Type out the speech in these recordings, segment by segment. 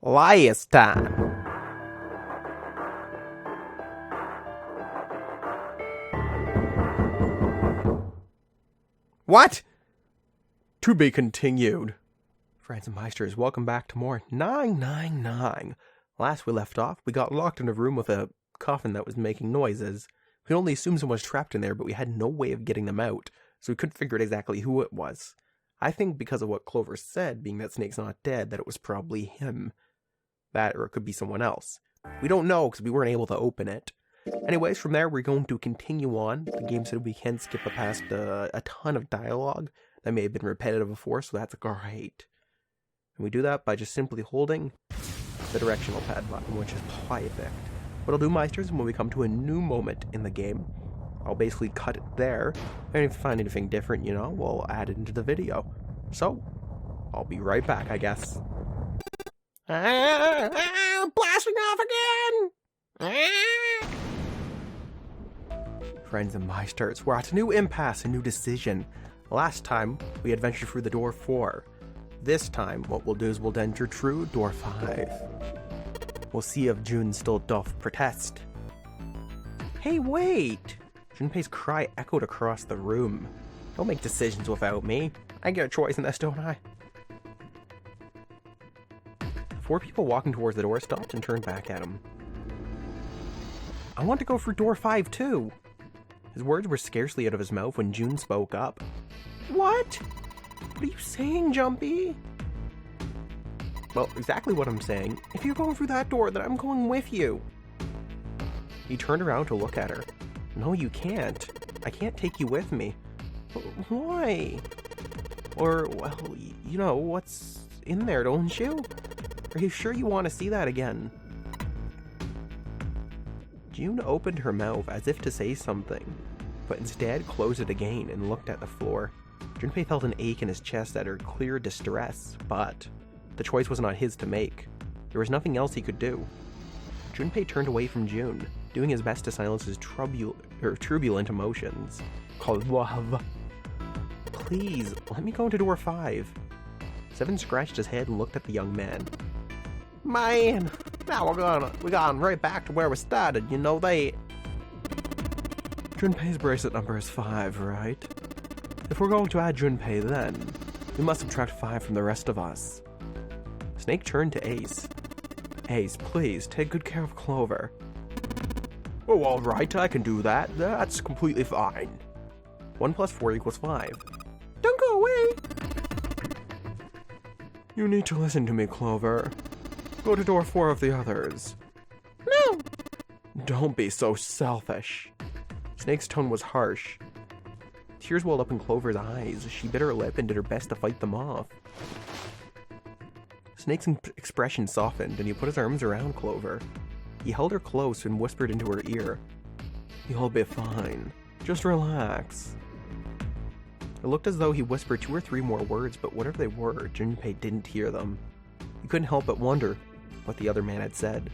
Lias time. What? To be continued. Friends and Meisters, welcome back to more 999. Last we left off, we got locked in a room with a coffin that was making noises. We could only assume someone was trapped in there, but we had no way of getting them out, so we couldn't figure out exactly who it was. I think because of what Clover said, being that Snake's not dead, that it was probably him. That, or it could be someone else. We don't know, because we weren't able to open it. Anyways, from there, we're going to continue on. The game said we can skip past a ton of dialogue that may have been repetitive before, so that's great. And we do that by just simply holding the directional pad button, which is perfect. What I'll do, Meisters, when we come to a new moment in the game, I'll basically cut it there, and if you find anything different, we'll add it into the video. So, I'll be right back, I guess. Blasting off again! Friends and Meisters, we're at a new impasse, a new decision. Last time, we adventured through the door 4. This time, what we'll do is we'll enter through door 5. We'll see if June still doth protest. Hey, wait! Junpei's cry echoed across the room. Don't make decisions without me. I get a choice in this, don't I? 4 people walking towards the door stopped and turned back at him. I want to go for door 5 too. His words were scarcely out of his mouth when June spoke up. What? What are you saying, Jumpy? Well, exactly what I'm saying. If you're going through that door, then I'm going with you. He turned around to look at her. No, you can't. I can't take you with me. Why? Or, well, you know what's in there, don't you? Are you sure you want to see that again? June opened her mouth as if to say something, but instead closed it again and looked at the floor. Junpei felt an ache in his chest at her clear distress, but the choice was not his to make. There was nothing else he could do. Junpei turned away from June, doing his best to silence his turbulent emotions. Called love. Please, let me go into door 5. Seven scratched his head and looked at the young man. Man, now we're going right back to where we started, you know that. Junpei's bracelet number is 5, right? If we're going to add Junpei then, we must subtract 5 from the rest of us. Snake turned to Ace. Ace, please, take good care of Clover. Oh, alright, I can do that. That's completely fine. 1 plus 4 equals 5. Don't go away! You need to listen to me, Clover. Go to door 4 of the others. No! Don't be so selfish. Snake's tone was harsh. Tears welled up in Clover's eyes. She bit her lip and did her best to fight them off. Snake's expression softened, and he put his arms around Clover. He held her close and whispered into her ear. You'll be fine. Just relax. It looked as though he whispered 2 or 3 more words, but whatever they were, Junpei didn't hear them. He couldn't help but wonder what the other man had said.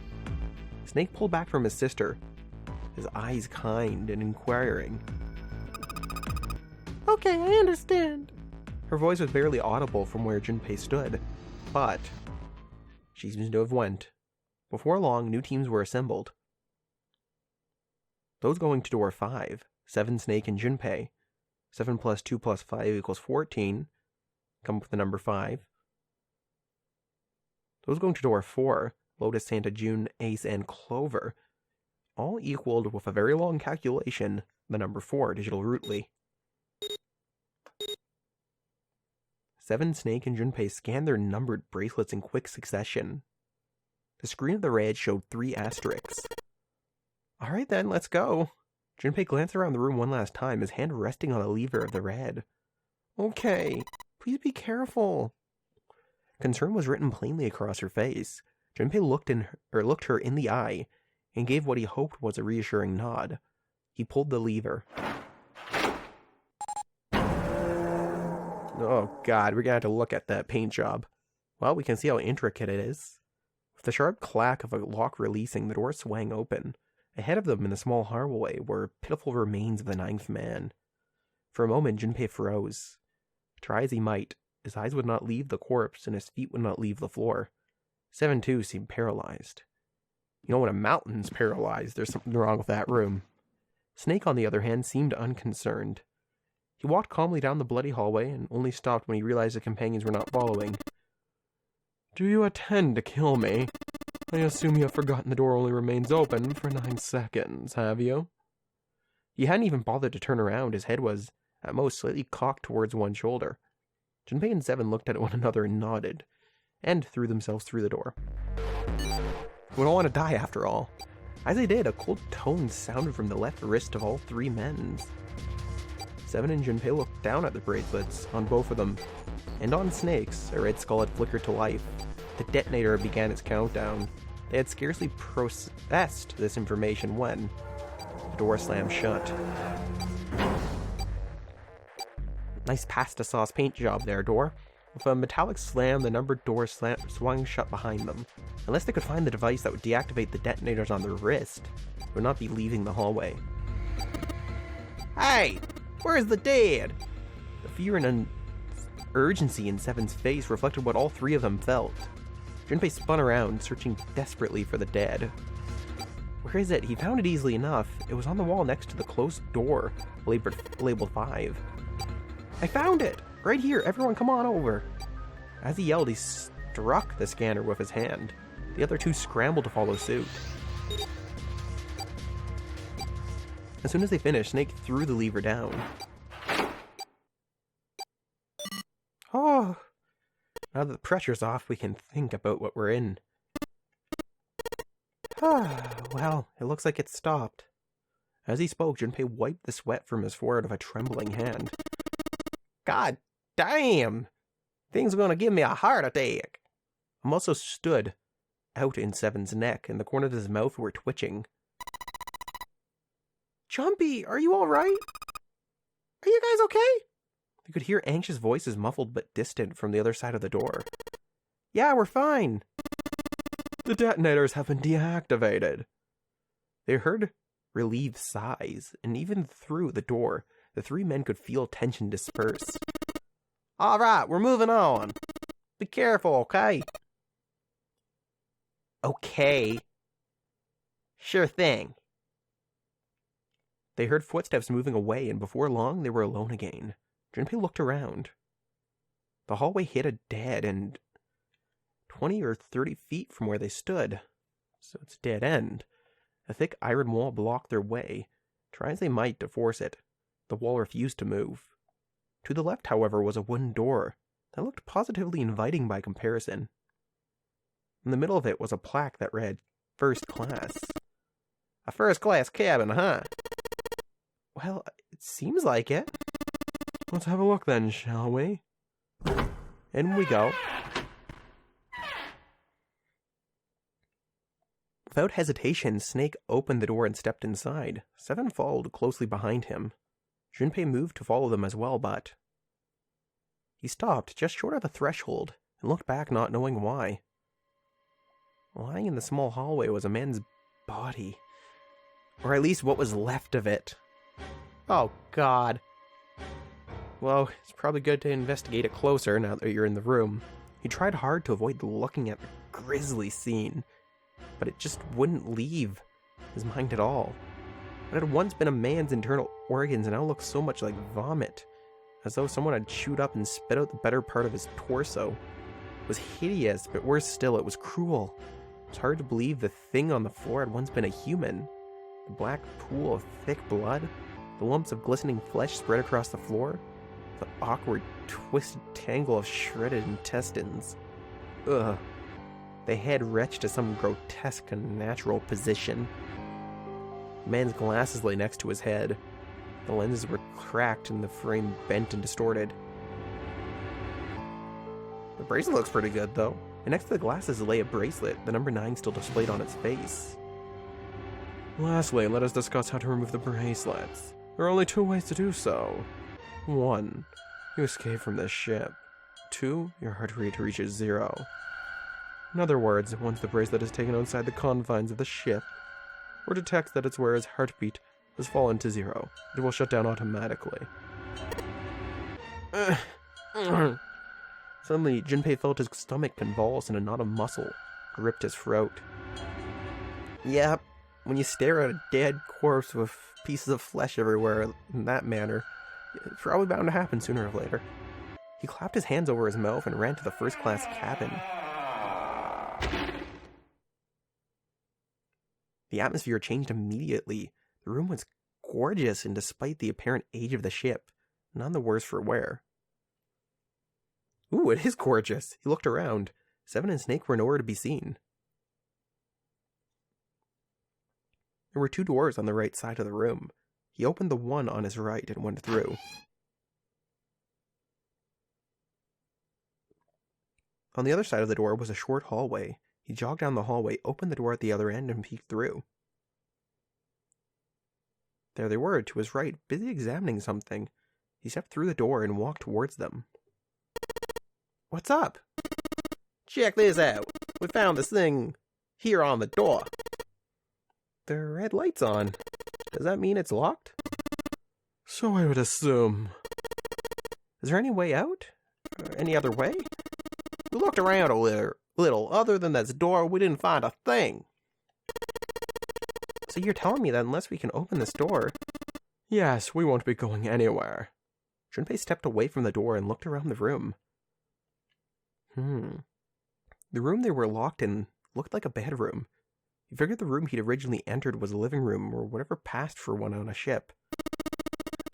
Snake pulled back from his sister, his eyes kind and inquiring. Okay, I understand. Her voice was barely audible from where Junpei stood, but she seems to have went. Before long, new teams were assembled. Those going to door 5, 7, Snake, and Junpei. 7 plus 2 plus 5 equals 14. Come up with the number 5. Those going to door 4, Lotus, Santa, June, Ace, and Clover, all equaled with a very long calculation the number 4 digital rootly. 7, Snake, and Junpei scanned their numbered bracelets in quick succession. The screen of the red showed 3 asterisks. Alright then, let's go. Junpei glanced around the room one last time, his hand resting on the lever of the red. Okay, please be careful. Concern was written plainly across her face. Junpei looked her in the eye and gave what he hoped was a reassuring nod. He pulled the lever. Oh god, we're gonna have to look at that paint job. Well, we can see how intricate it is. With the sharp clack of a lock releasing, the door swang open. Ahead of them in the small hallway were pitiful remains of the 9th man. For a moment, Junpei froze. Try as he might, his eyes would not leave the corpse and his feet would not leave the floor. Seven too seemed paralyzed. You know, when a mountain's paralyzed, there's something wrong with that room. Snake, on the other hand, seemed unconcerned. He walked calmly down the bloody hallway and only stopped when he realized the companions were not following. Do you intend to kill me? I assume you have forgotten the door only remains open for 9 seconds, have you? He hadn't even bothered to turn around. His head was, at most, slightly cocked towards one shoulder. Junpei and Seven looked at one another and nodded, and threw themselves through the door. We don't want to die after all. As they did, a cold tone sounded from the left wrist of all 3 men. Seven and Junpei looked down at the bracelets on both of them, and on Snake's. A red skull had flickered to life. The detonator began its countdown. They had scarcely processed this information when the door slammed shut. Nice pasta sauce paint job there, door. With a metallic slam, the numbered door swung shut behind them. Unless they could find the device that would deactivate the detonators on their wrist, they would not be leaving the hallway. Hey! Where's the dead? The fear and urgency in Seven's face reflected what all 3 of them felt. Junpei spun around, searching desperately for the dead. Where is it? He found it easily enough. It was on the wall next to the closed door, labeled 5. I found it! Right here, everyone come on over! As he yelled, he struck the scanner with his hand. The other 2 scrambled to follow suit. As soon as they finished, Snake threw the lever down. Oh! Now that the pressure's off, we can think about what we're in. Well, it looks like it stopped. As he spoke, Junpei wiped the sweat from his forehead with a trembling hand. God damn! Things are gonna give me a heart attack! A muscle stood out in Seven's neck, and the corners of his mouth were twitching. Jumpy, are you alright? Are you guys okay? They could hear anxious voices, muffled but distant, from the other side of the door. Yeah, we're fine. The detonators have been deactivated. They heard relieved sighs, and even through the door, the 3 men could feel tension disperse. Alright, we're moving on. Be careful, okay? Okay. Sure thing. They heard footsteps moving away, and before long they were alone again. Junpei looked around. The hallway hit a dead end 20 or 30 feet from where they stood, so it's a dead end. A thick iron wall blocked their way. Try as they might to force it, the wall refused to move. To the left, however, was a wooden door that looked positively inviting by comparison. In the middle of it was a plaque that read, First Class. A first-class cabin, huh? Well, it seems like it. Let's have a look then, shall we? In we go. Without hesitation, Snake opened the door and stepped inside. Seven followed closely behind him. Junpei moved to follow them as well, but he stopped just short of the threshold and looked back, not knowing why. Lying in the small hallway was a man's body. Or at least what was left of it. Oh, God. Well, it's probably good to investigate it closer now that you're in the room. He tried hard to avoid looking at the grisly scene, but it just wouldn't leave his mind at all. What had once been a man's internal organs now looked so much like vomit, as though someone had chewed up and spit out the better part of his torso. It was hideous, but worse still, it was cruel. It was hard to believe the thing on the floor had once been a human. The black pool of thick blood, the lumps of glistening flesh spread across the floor, the awkward, twisted tangle of shredded intestines. Ugh. The head wretched to some grotesque, unnatural position. The man's glasses lay next to his head. The lenses were cracked and the frame bent and distorted. The bracelet looks pretty good, though. And next to the glasses lay a bracelet, the number 9 still displayed on its face. Lastly, let us discuss how to remove the bracelets. There are only 2 ways to do so. 1. You escape from this ship. 2. Your heart rate reaches 0. In other words, once the bracelet is taken outside the confines of the ship, or detects that its wearer's heartbeat has fallen to 0, it will shut down automatically. Suddenly, Junpei felt his stomach convulse in a knot of muscle. ripped his throat. Yep, when you stare at a dead corpse with pieces of flesh everywhere in that manner, it's probably bound to happen sooner or later. He clapped his hands over his mouth and ran to the first-class cabin. The atmosphere changed immediately. The room was gorgeous, and despite the apparent age of the ship, none the worse for wear. Ooh, it is gorgeous. He looked around. Seven and Snake were nowhere to be seen. There were 2 doors on the right side of the room. He opened the one on his right and went through. On the other side of the door was a short hallway. He jogged down the hallway, opened the door at the other end, and peeked through. There they were, to his right, busy examining something. He stepped through the door and walked towards them. What's up? Check this out. We found this thing here on the door. The red light's on. Does that mean it's locked? So I would assume. Is there any way out? Any other way? We looked around a little. Other than this door, we didn't find a thing. So you're telling me that unless we can open this door... Yes, we won't be going anywhere. Junpei stepped away from the door and looked around the room. The room they were locked in looked like a bedroom. He figured the room he'd originally entered was a living room or whatever passed for one on a ship.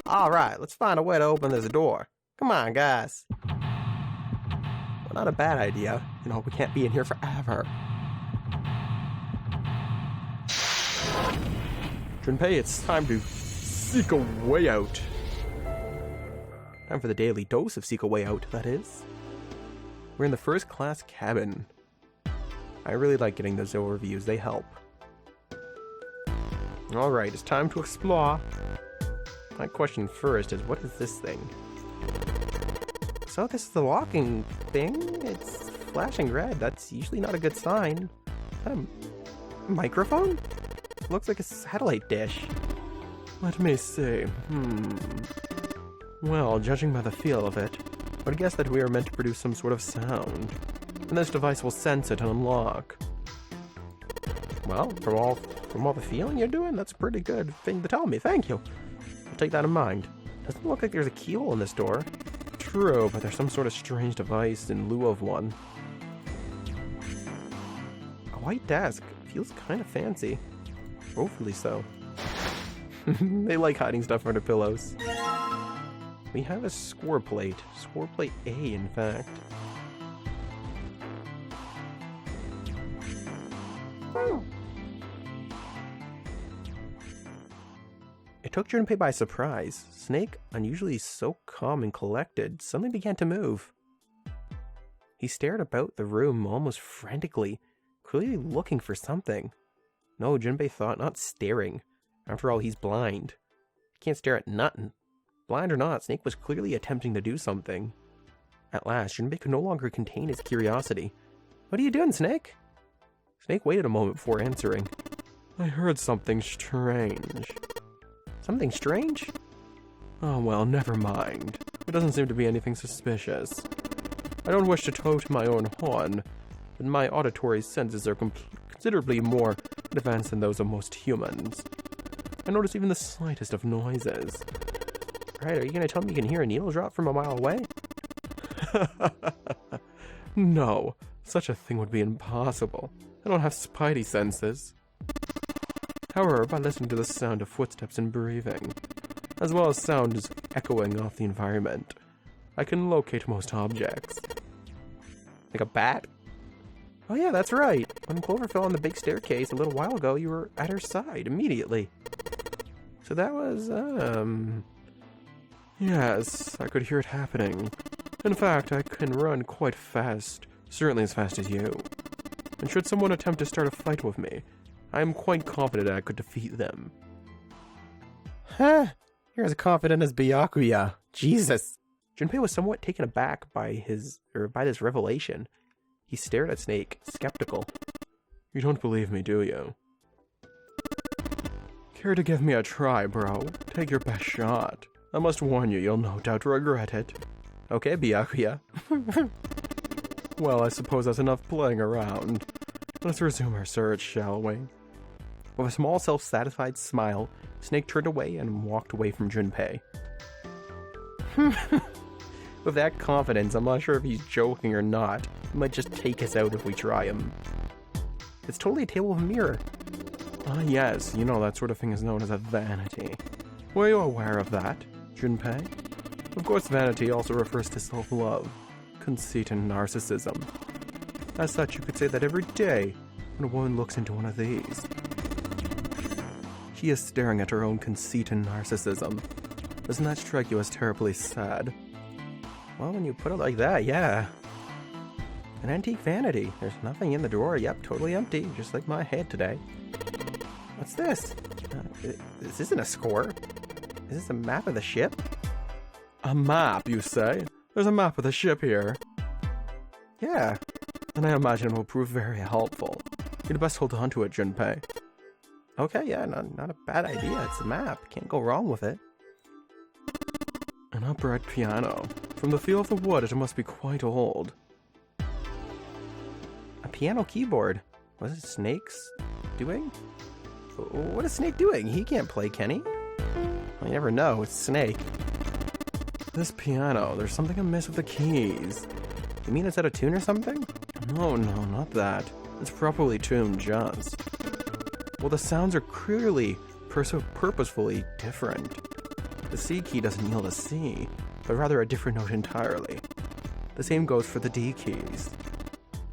Alright, let's find a way to open this door. Come on, guys. Well, not a bad idea. You know, we can't be in here forever. Junpei, it's time to seek a way out. Time for the daily dose of seek a way out, that is. We're in the first-class cabin. I really like getting those overviews, they help. Alright, it's time to explore. My question first is, what is this thing? So this is the locking thing? It's flashing red, that's usually not a good sign. Is that a microphone? Looks like a satellite dish. Let me see. Well, judging by the feel of it, I would guess that we are meant to produce some sort of sound. And this device will sense it and unlock. Well, from all the feeling you're doing, that's a pretty good thing to tell me. Thank you. I'll take that in mind. Doesn't look like there's a keyhole in this door. True, but there's some sort of strange device in lieu of one. A white desk. Feels kind of fancy. Hopefully so. They like hiding stuff under pillows. We have a score plate. Score plate A, in fact. It took Junpei by surprise. Snake, unusually so calm and collected, suddenly began to move. He stared about the room almost frantically, clearly looking for something. No, Junpei thought, not staring. After all, he's blind. He can't stare at nothing. Blind or not, Snake was clearly attempting to do something. At last, Junpei could no longer contain his curiosity. What are you doing, Snake? Snake waited a moment before answering. I heard something strange. Something strange? Oh well, never mind. It doesn't seem to be anything suspicious. I don't wish to toot my own horn, but my auditory senses are considerably more advanced than those of most humans. I notice even the slightest of noises. Right, are you gonna tell me you can hear a needle drop from a mile away? No, such a thing would be impossible. I don't have spidey senses. However, by listening to the sound of footsteps and breathing, as well as sounds echoing off the environment, I can locate most objects. Like a bat? Oh yeah, that's right. When Clover fell on the big staircase a little while ago, you were at her side immediately. So that was, Yes, I could hear it happening. In fact, I can run quite fast, certainly as fast as you. And should someone attempt to start a fight with me, I am quite confident I could defeat them. Huh? You're as confident as Byakuya. Jesus. Junpei was somewhat taken aback by this revelation. He stared at Snake, skeptical. You don't believe me, do you? Care to give me a try, bro? Take your best shot. I must warn you, you'll no doubt regret it. Okay, Byakuya. Well, I suppose that's enough playing around. Let's resume our search, shall we? With a small self-satisfied smile, Snake turned away and walked away from Junpei. With that confidence, I'm not sure if he's joking or not. He might just take us out if we try him. It's totally a table of a mirror. Ah yes, you know that sort of thing is known as a vanity. Were you aware of that, Junpei? Of course, vanity also refers to self-love, conceit, and narcissism. As such, you could say that every day, when a woman looks into one of these, she is staring at her own conceit and narcissism. Doesn't that strike you as terribly sad? Well, when you put it like that, yeah. An antique vanity. There's nothing in the drawer. Yep, totally empty, just like my head today. What's this? This isn't a score. Is this a map of the ship? A map, you say? There's a map of the ship here. Yeah, and I imagine it will prove very helpful. You'd best hold on to it, Junpei. Okay, yeah, not a bad idea. It's a map. Can't go wrong with it. An upright piano. From the feel of the wood, it must be quite old. A piano keyboard. What is Snake's doing? What is Snake doing? He can't play, can he? Well, you never know. It's Snake. This piano. There's something amiss with the keys. You mean it's out of tune or something? No, not that. It's properly tuned just. Well, the sounds are clearly, purposefully different. The C key doesn't yield a C, but rather a different note entirely. The same goes for the D keys.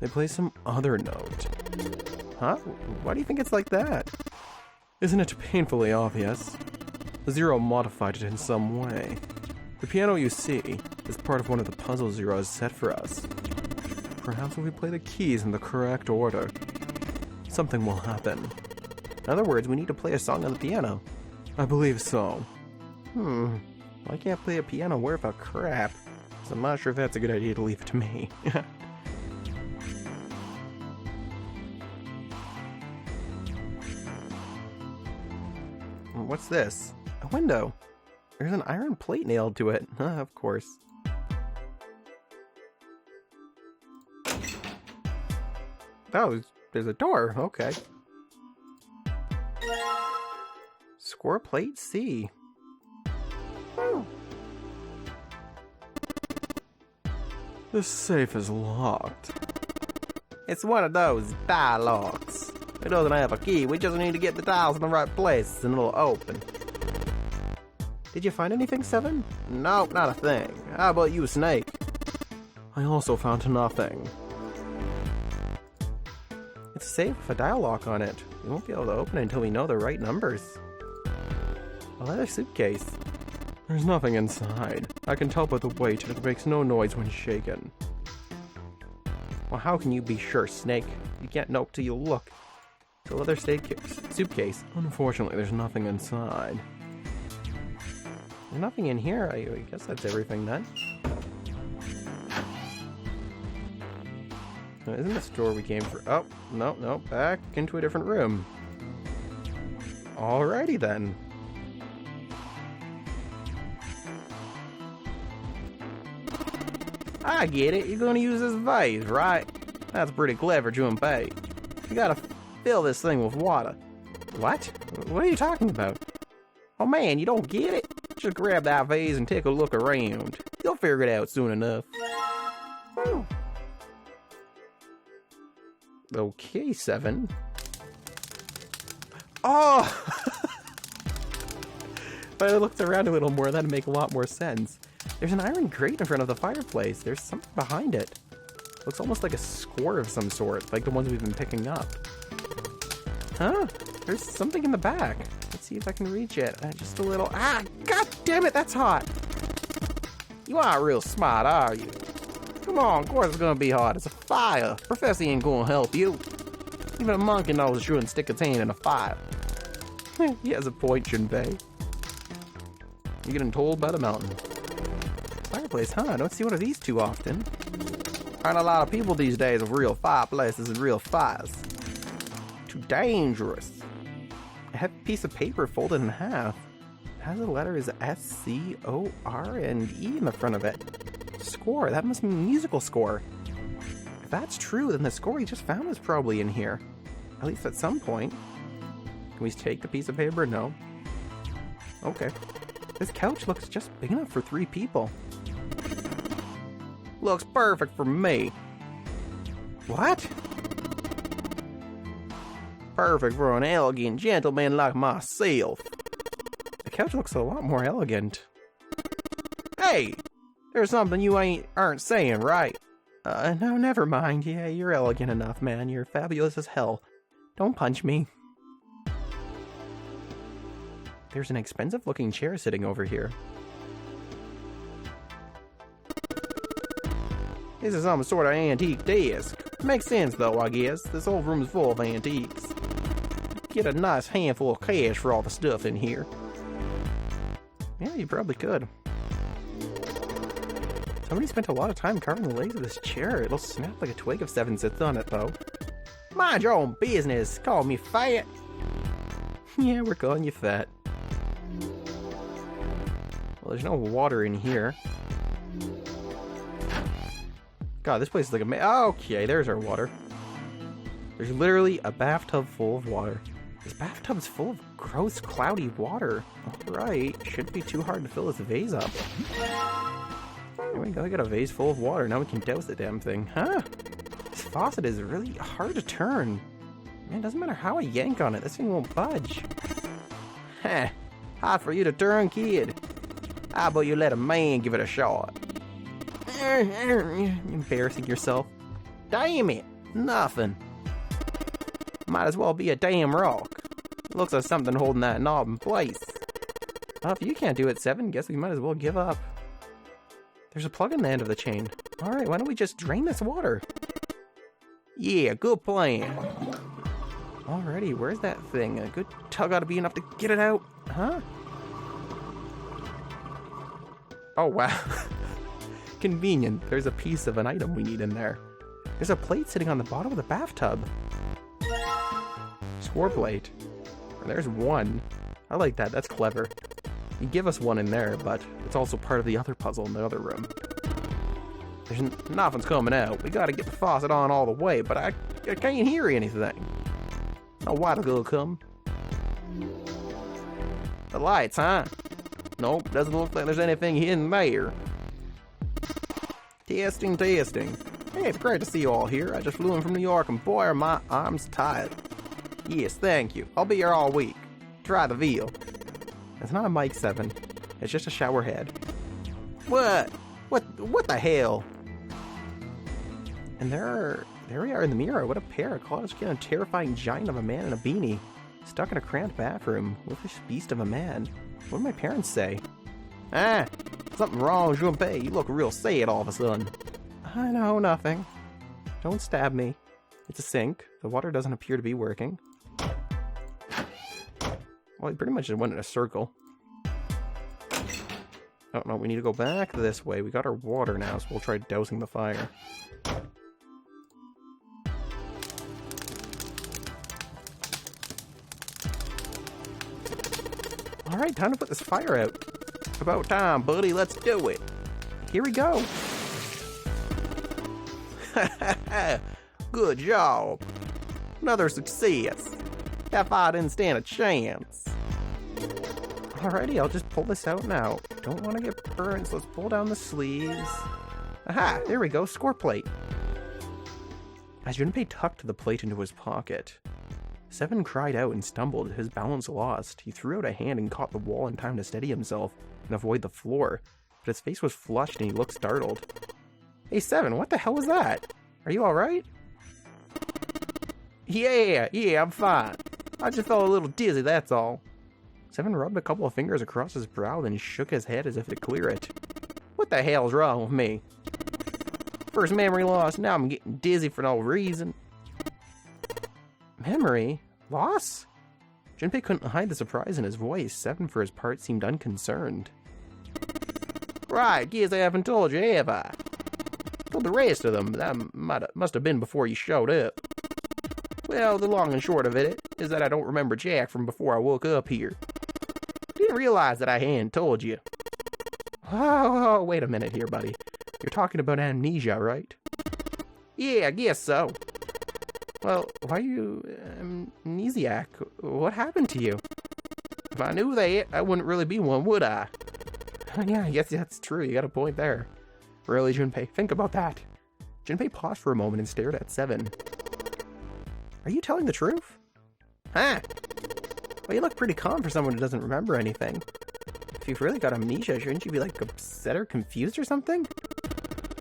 They play some other note. Huh? Why do you think it's like that? Isn't it painfully obvious? The Zero modified it in some way. The piano you see is part of one of the puzzle Zero's set for us. Perhaps if we play the keys in the correct order, something will happen. In other words, we need to play a song on the piano. I believe so. I can't play a piano worth of crap, so I'm not sure if that's a good idea to leave it to me. What's this? A window. There's an iron plate nailed to it. Of course. Oh, there's a door. Okay. Score plate C. This safe is locked. It's one of those die locks. It doesn't have a key. We just need to get the dials in the right place and it'll open. Did you find anything, Seven? Nope, not a thing. How about you, Snake? I also found nothing. It's safe with a dial lock on it. We won't be able to open it until we know the right numbers. A leather suitcase. There's nothing inside. I can tell by the weight and it makes no noise when shaken. Well, how can you be sure, Snake? You can't know till you look. It's a leather suitcase. Unfortunately, there's nothing inside. There's nothing in here. I guess that's everything then. Isn't the store we came for? Oh, no, back into a different room. Alrighty then. I get it. You're gonna use this vase, right? That's pretty clever, Junpei. You gotta fill this thing with water. What? What are you talking about? Oh man, you don't get it? Just grab that vase and take a look around. You'll figure it out soon enough. Okay, Seven. Oh! If I looked around a little more, that'd make a lot more sense. There's an iron grate in front of the fireplace. There's something behind it. Looks almost like a score of some sort, like the ones we've been picking up. Huh? There's something in the back. Let's see if I can reach it. Just a little... Ah! God damn it, that's hot! You aren't real smart, are you? Come on, of course it's gonna be hot. It's a fire. Professor ain't gonna help you. Even a monkey knows it shouldn't stick its hand in a fire. He has a point, Junpei. You're getting told by the mountain. Fireplace, huh? I don't see one of these too often. Aren't a lot of people these days with real fireplaces and real fires. Too dangerous. A heavy piece of paper folded in half. It has the letters S-C-O-R and E in the front of it. Score, that must be a musical score. If that's true, then the score we just found was probably in here. At least at some point. Can we take the piece of paper? No. Okay. This couch looks just big enough for 3 people. Looks perfect for me. What? Perfect for an elegant gentleman like myself. The couch looks a lot more elegant. Hey! There's something you aren't saying, right? No, never mind. Yeah, you're elegant enough, man. You're fabulous as hell. Don't punch me. There's an expensive-looking chair sitting over here. This is some sort of antique desk. Makes sense, though, I guess. This whole room's full of antiques. Get a nice handful of cash for all the stuff in here. Yeah, you probably could. Somebody spent a lot of time carving the legs of this chair. It'll snap like a twig if Seven sits on it, though. Mind your own business. Call me fat. Yeah, we're calling you fat. Well, there's no water in here. God, this place is like a okay, there's our water. There's literally a bathtub full of water. This bathtub's full of gross, cloudy water. Alright, shouldn't be too hard to fill this vase up. There we go, I got a vase full of water. Now we can douse the damn thing. Huh? This faucet is really hard to turn. Man, doesn't matter how I yank on it, this thing won't budge. Heh, hard for you to turn, kid. How about you let a man give it a shot? Embarrassing yourself. Damn it, nothing. Might as well be a damn rock. Looks like something holding that knob in place. Well, if you can't do it, Seven, guess we might as well give up. There's a plug in the end of the chain. Alright, why don't we just drain this water? Yeah, good plan. Alrighty, where's that thing? A good tug ought to be enough to get it out. Huh? Oh, wow. Convenient. There's a piece of an item we need in there. There's a plate sitting on the bottom of the bathtub. Score plate. There's one. I like that. That's clever. You give us one in there, but it's also part of the other puzzle in the other room. There's nothing's coming out. We gotta get the faucet on all the way, but I can't hear anything. No water will come. The lights, huh? Nope, doesn't look like there's anything in there. Testing. Hey, it's great to see you all here. I just flew in from New York and boy are my arms tired. Yes, thank you. I'll be here all week. Try the veal. It's not a mic 7. It's just a shower head. What? What the hell? And there we are in the mirror. What a pair. A college kid and a terrifying giant of a man in a beanie. Stuck in a cramped bathroom. Wolfish beast of a man. What do my parents say? Ah, something wrong, Junpei. You look real sad all of a sudden. I know, nothing. Don't stab me. It's a sink. The water doesn't appear to be working. Well, he pretty much just went in a circle. Oh, no, we need to go back this way. We got our water now, so we'll try dousing the fire. Alright, time to put this fire out. About time, buddy. Let's do it. Here we go. Good job. Another success. That fire didn't stand a chance. Alrighty, I'll just pull this out now. Don't want to get burned, so let's pull down the sleeves. Aha, there we go, score plate. As Junpei tucked the plate into his pocket, Seven cried out and stumbled, his balance lost. He threw out a hand and caught the wall in time to steady himself and avoid the floor, but his face was flushed and he looked startled. Hey Seven, what the hell was that? Are you alright? Yeah, I'm fine. I just felt a little dizzy, that's all. Seven rubbed a couple of fingers across his brow, then shook his head as if to clear it. What the hell's wrong with me? First memory loss, now I'm getting dizzy for no reason. Memory? Loss? Junpei couldn't hide the surprise in his voice. Seven, for his part, seemed unconcerned. Right, guess I haven't told you, have I? Told the rest of them, that must have been before you showed up. Well, the long and short of it is that I don't remember Jack from before I woke up here. Didn't realize that I hadn't told you. Oh, wait a minute here, buddy. You're talking about amnesia, right? Yeah, I guess so. Well, why are you amnesiac? What happened to you? If I knew that, I wouldn't really be one, would I? Yeah, I guess that's true. You got a point there. Really, Junpei? Think about that. Junpei paused for a moment and stared at Seven. Are you telling the truth? Huh? Well, you look pretty calm for someone who doesn't remember anything. If you've really got amnesia, shouldn't you be, like, upset or confused or something?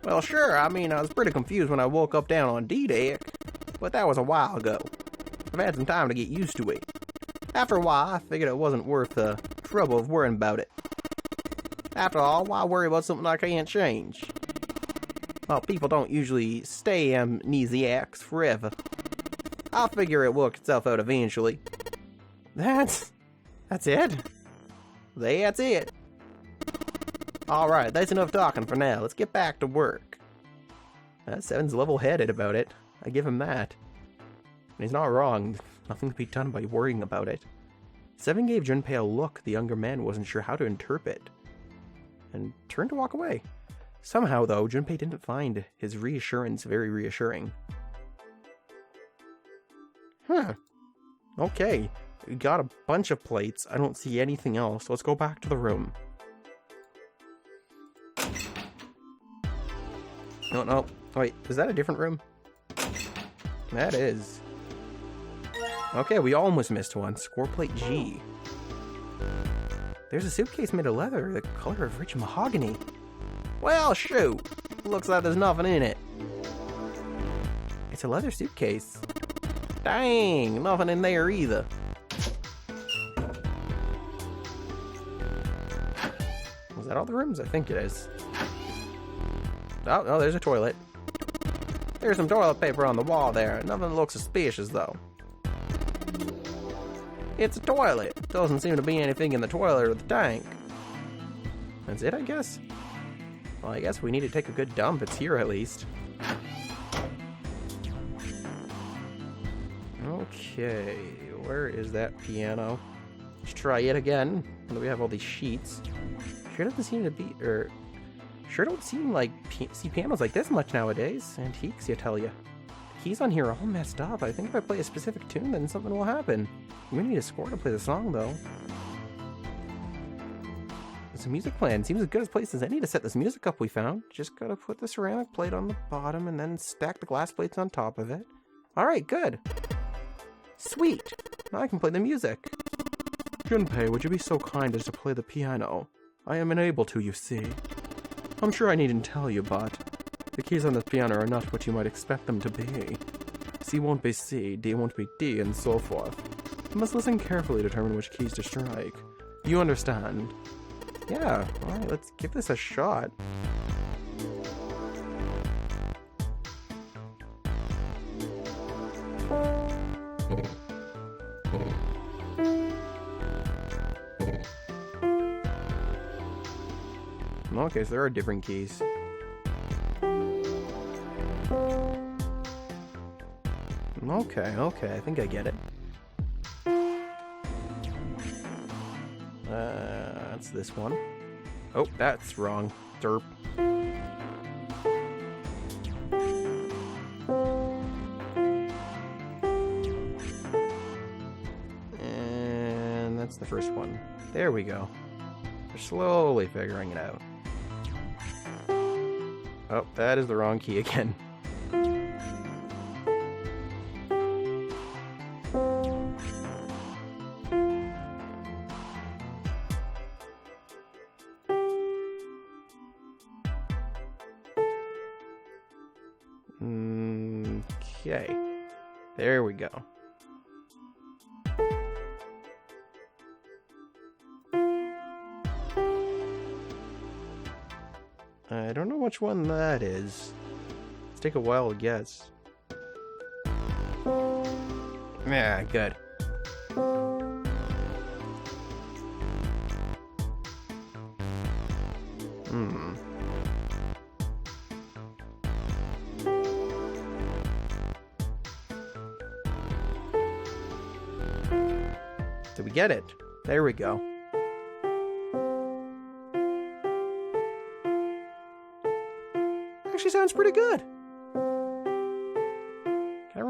Well, sure, I mean, I was pretty confused when I woke up down on D-Deck, but that was a while ago. I've had some time to get used to it. After a while, I figured it wasn't worth the trouble of worrying about it. After all, why worry about something I can't change? Well, people don't usually stay amnesiacs forever. I'll figure it worked itself out eventually. That's it? That's it. Alright, that's enough talking for now. Let's get back to work. Seven's level-headed about it. I give him that. And he's not wrong. Nothing to be done by worrying about it. Seven gave Junpei a look the younger man wasn't sure how to interpret, and turned to walk away. Somehow, though, Junpei didn't find his reassurance very reassuring. Okay. We got a bunch of plates. I don't see anything else. Let's go back to the room. No. Wait, is that a different room? That is. Okay, we almost missed one. Score plate G. There's a suitcase made of leather, the color of rich mahogany. Well, shoot. Looks like there's nothing in it. It's a leather suitcase. Dang, nothing in there either. Is that all the rooms? I think it is. Oh, no, there's a toilet. There's some toilet paper on the wall there. Nothing looks suspicious, though. It's a toilet. Doesn't seem to be anything in the toilet or the tank. That's it, I guess? Well, I guess we need to take a good dump. It's here, at least. Okay, where is that piano? Let's try it again. Now that we have all these sheets. Sure doesn't seem to be, sure don't seem like see pianos like this much nowadays. Antiques, you tell ya. The keys on here are all messed up. I think if I play a specific tune, then something will happen. We need a score to play the song, though. There's a music plan. Seems as good a place as any to set this music up we found. Just gotta put the ceramic plate on the bottom and then stack the glass plates on top of it. Alright, good. Sweet. Now I can play the music. Junpei, would you be so kind as to play the piano? I am unable to, you see. I'm sure I needn't tell you, but the keys on this piano are not what you might expect them to be. C won't be C, D won't be D, and so forth. You must listen carefully to determine which keys to strike. You understand? Yeah, alright, let's give this a shot. Okay, so there are different keys. Okay, I think I get it. That's this one. Oh, that's wrong. Derp. And that's the first one. There we go. They're slowly figuring it out. Oh, that is the wrong key again. Okay. There we go. I don't know which one that is. Let's take a while to guess. Yeah, good. Did we get it? There we go. Actually sounds pretty good.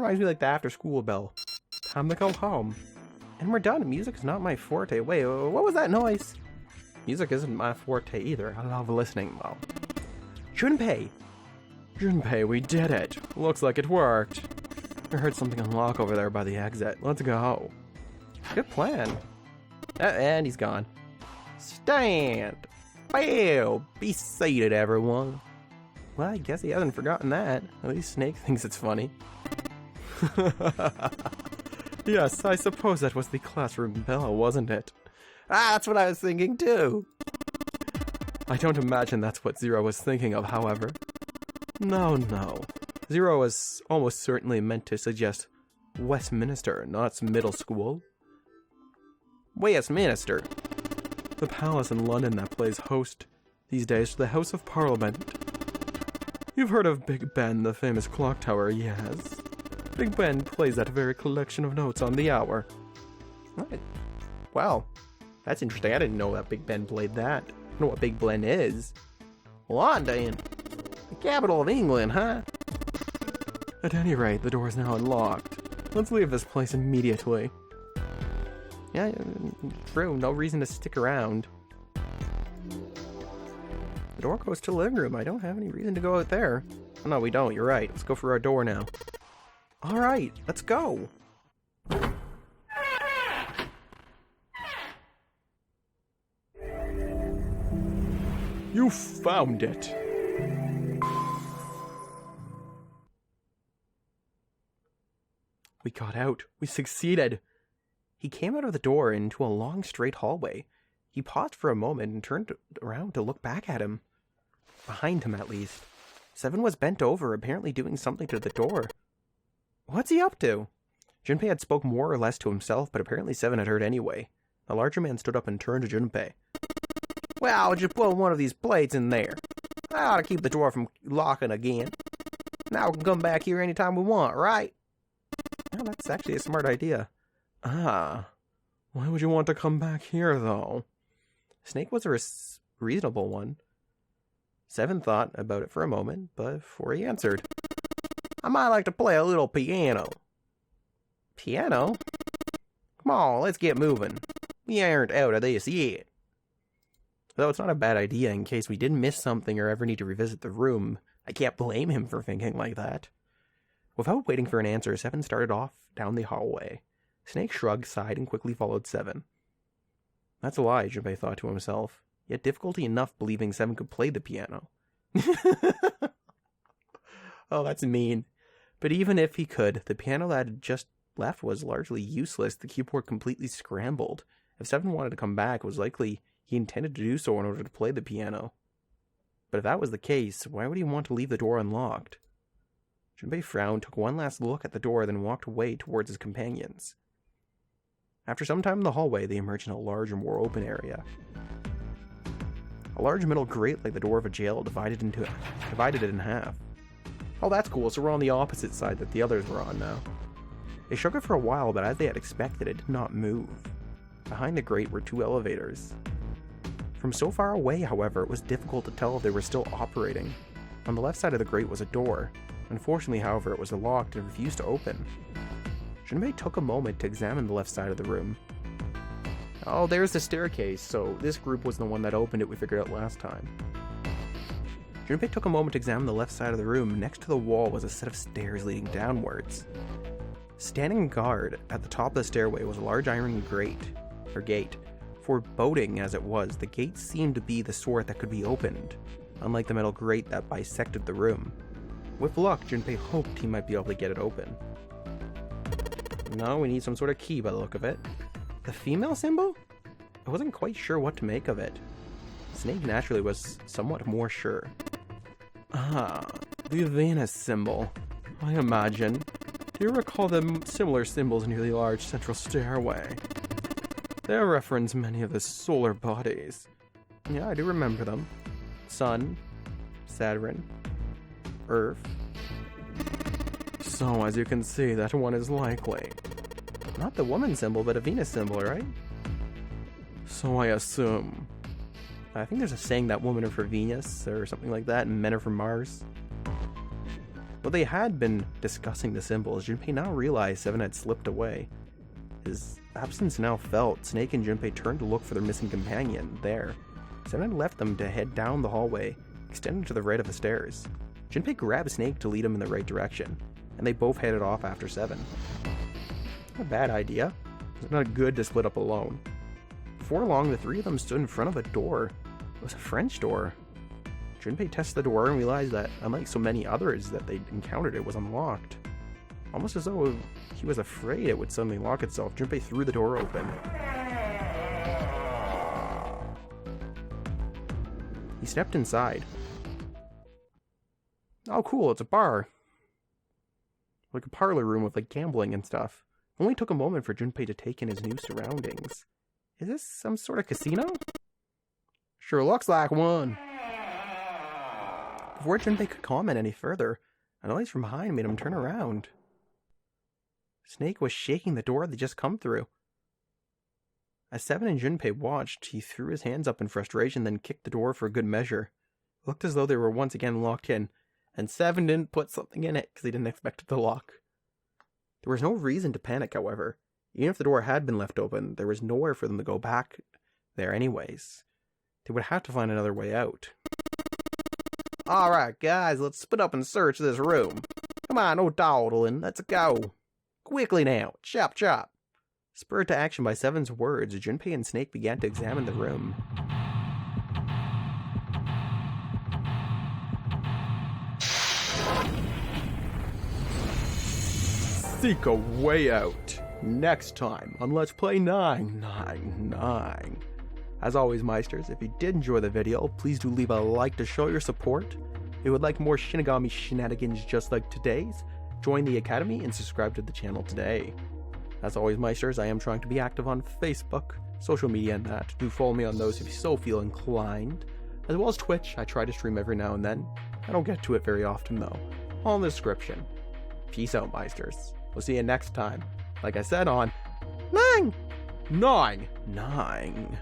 reminds me like the after school bell. Time to go home. And we're done. Music is not my forte. Wait, what was that noise? Music isn't my forte either. I love listening though. Junpei! Junpei, we did it. Looks like it worked. I heard something unlock over there by the exit. Let's go. Good plan. And he's gone. Stand! Wow! Be seated, everyone. Well, I guess he hasn't forgotten that. At least Snake thinks it's funny. Yes, I suppose that was the classroom bell, wasn't it? Ah, that's what I was thinking too! I don't imagine that's what Zero was thinking of, however. No. Zero was almost certainly meant to suggest Westminster, not middle school. Westminster. The palace in London that plays host these days to the House of Parliament. You've heard of Big Ben, the famous clock tower, yes. Big Ben plays that very collection of notes on the hour. Right. Wow, that's interesting. I didn't know that Big Ben played that. I don't know what Big Ben is. London, the capital of England, huh? At any rate, the door is now unlocked. Let's leave this place immediately. Yeah, true. No reason to stick around. The door goes to the living room. I don't have any reason to go out there. Oh, no, we don't. You're right. Let's go for our door now. All right, let's go. You found it. We got out. We succeeded. He came out of the door into a long, straight hallway. He paused for a moment and turned around to look back at him. Behind him, at least. Seven was bent over, apparently doing something to the door. What's he up to? Junpei had spoke more or less to himself, but apparently Seven had heard anyway. The larger man stood up and turned to Junpei. Well, just put one of these plates in there. I ought to keep the door from locking again. Now we can come back here anytime we want, right? Well, that's actually a smart idea. Ah, why would you want to come back here, though? Snake was a reasonable one. Seven thought about it for a moment, before he answered. I might like to play a little piano. Piano? Come on, let's get moving. We aren't out of this yet. Though it's not a bad idea in case we did miss something or ever need to revisit the room. I can't blame him for thinking like that. Without waiting for an answer, Seven started off down the hallway. Snake shrugged, sighed, and quickly followed Seven. That's a lie, Junpei thought to himself. Yet difficulty enough believing Seven could play the piano. Oh, that's mean. But even if he could, the piano that had just left was largely useless, the keyboard completely scrambled. If Seven wanted to come back, it was likely he intended to do so in order to play the piano. But if that was the case, why would he want to leave the door unlocked? Junpei frowned, took one last look at the door, then walked away towards his companions. After some time in the hallway, they emerged in a larger, more open area. A large metal grate like the door of a jail divided it in half. Oh, that's cool, so we're on the opposite side that the others were on now. They shook it for a while, but as they had expected, it did not move. Behind the grate were two elevators. From so far away, however, it was difficult to tell if they were still operating. On the left side of the grate was a door. Unfortunately, however, it was locked and refused to open. Junpei took a moment to examine the left side of the room. Oh, there's the staircase, so this group was the one that opened it we figured out last time. Junpei took a moment to examine the left side of the room. Next to the wall was a set of stairs leading downwards. Standing guard at the top of the stairway was a large iron gate. Foreboding as it was, the gate seemed to be the sort that could be opened, unlike the metal grate that bisected the room. With luck, Junpei hoped he might be able to get it open. No, we need some sort of key by the look of it. The female symbol? I wasn't quite sure what to make of it. Snake naturally was somewhat more sure. Ah, the Venus symbol. I imagine. Do you recall the similar symbols near the large central stairway? They reference many of the solar bodies. Yeah, I do remember them. Sun, Saturn, Earth. So, as you can see, that one is likely. Not the woman symbol, but a Venus symbol, right? So I assume. I think there's a saying that women are for Venus, or something like that, and men are for Mars. Though they had been discussing the symbols, Junpei now realized Seven had slipped away. His absence now felt, Snake and Junpei turned to look for their missing companion. There, Seven had left them to head down the hallway, extending to the right of the stairs. Junpei grabbed Snake to lead him in the right direction, and they both headed off after Seven. Not a bad idea. It's not good to split up alone. Before long, the three of them stood in front of a door. It was a French door. Junpei tested the door and realized that, unlike so many others that they'd encountered, it was unlocked. Almost as though he was afraid it would suddenly lock itself, Junpei threw the door open. He stepped inside. Oh cool, it's a bar. Like a parlor room with like gambling and stuff. It only took a moment for Junpei to take in his new surroundings. Is this some sort of casino? Sure looks like one. Before Junpei could comment any further, a noise from behind made him turn around. Snake was shaking the door they'd just come through. As Seven and Junpei watched, he threw his hands up in frustration, then kicked the door for a good measure. It looked as though they were once again locked in, and Seven didn't put something in it because he didn't expect it to lock. There was no reason to panic, however. Even if the door had been left open, there was nowhere for them to go back there anyways. They would have to find another way out. Alright guys, let's split up and search this room. Come on, no dawdling, let's go. Quickly now, chop chop. Spurred to action by Seven's words, Junpei and Snake began to examine the room. Seek a way out. Next time on Let's Play 999. As always, Meisters, if you did enjoy the video, please do leave a like to show your support. If you would like more Shinigami shenanigans just like today's, join the Academy and subscribe to the channel today. As always, Meisters, I am trying to be active on Facebook, social media and that. Do follow me on those if you so feel inclined. As well as Twitch, I try to stream every now and then. I don't get to it very often though. All in the description. Peace out, Meisters. We'll see you next time. Like I said on 999.